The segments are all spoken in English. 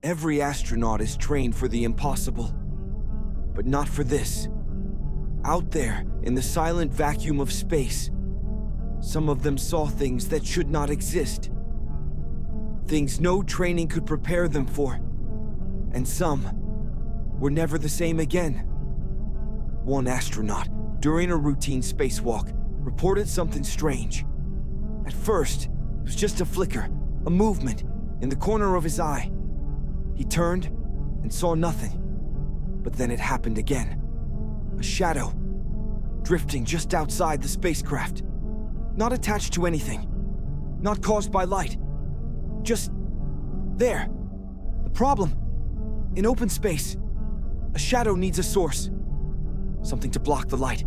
Every astronaut is trained for the impossible, but not for this. Out there, in the silent vacuum of space, some of them saw things that should not exist. Things no training could prepare them for. And some were never the same again. One astronaut, during a routine spacewalk, reported something strange. At first, it was just a flicker, a movement in the corner of his eye. He turned and saw nothing. But then it happened again. A shadow, drifting just outside the spacecraft. Not attached to anything. Not caused by light. Just there. The problem: in open space, a shadow needs a source. Something to block the light.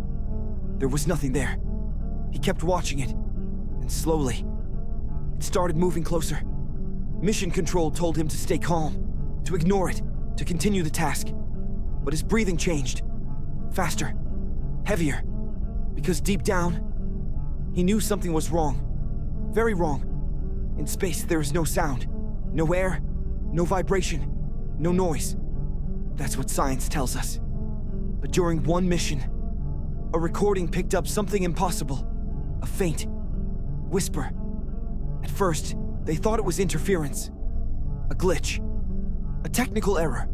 There was nothing there. He kept watching it, and slowly, it started moving closer. Mission Control told him to stay calm, to ignore it, to continue the task. But his breathing changed. Faster. Heavier. Because deep down, he knew something was wrong. Very wrong. In space, there is no sound, no air, no vibration, no noise. That's what science tells us. But during one mission, a recording picked up something impossible. A faint whisper. At first, they thought it was interference. A glitch. A technical error.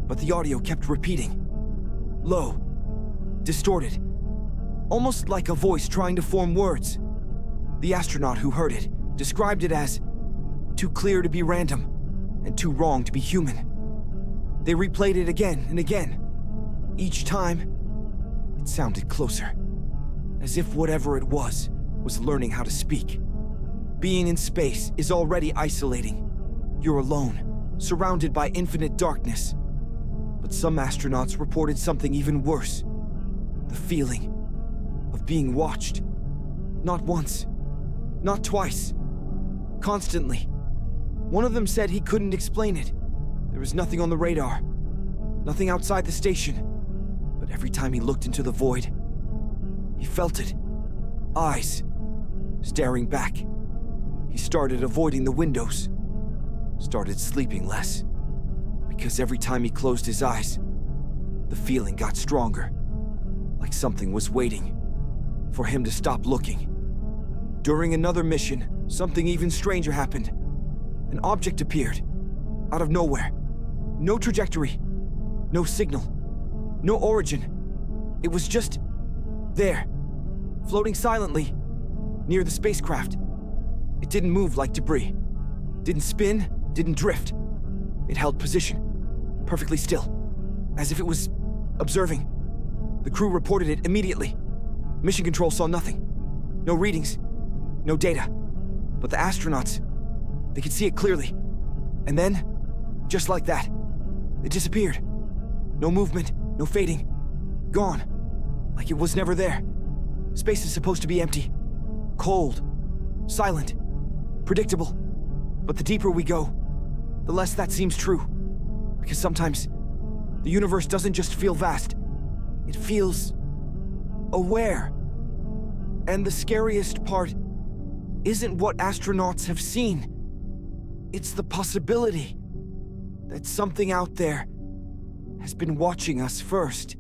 But the audio kept repeating. Low. Distorted. Almost like a voice trying to form words. The astronaut who heard it described it as too clear to be random and too wrong to be human. They replayed it again and again. Each time, it sounded closer. As if whatever it was learning how to speak. Being in space is already isolating. You're alone, surrounded by infinite darkness. But some astronauts reported something even worse. The feeling of being watched. Not once, not twice. Constantly. One of them said he couldn't explain it. There was nothing on the radar. Nothing outside the station. But every time he looked into the void, he felt it. Eyes. Staring back. He started avoiding the windows. Started sleeping less. Because every time he closed his eyes, the feeling got stronger. Like something was waiting for him to stop looking. During another mission, something even stranger happened. An object appeared. Out of nowhere. No trajectory. No signal. No origin. It was just there. Floating silently. Near the spacecraft. It didn't move like debris. Didn't spin. Didn't drift. It held position. Perfectly still. As if it was observing. The crew reported it immediately. Mission Control saw nothing. No readings. No data. But the astronauts, they could see it clearly. And then, just like that, it disappeared. No movement, no fading. Gone. Like it was never there. Space is supposed to be empty. Cold. Silent. Predictable. But the deeper we go, the less that seems true. Because sometimes, the universe doesn't just feel vast. It feels aware. And the scariest part isn't what astronauts have seen. It's the possibility that something out there has been watching us first.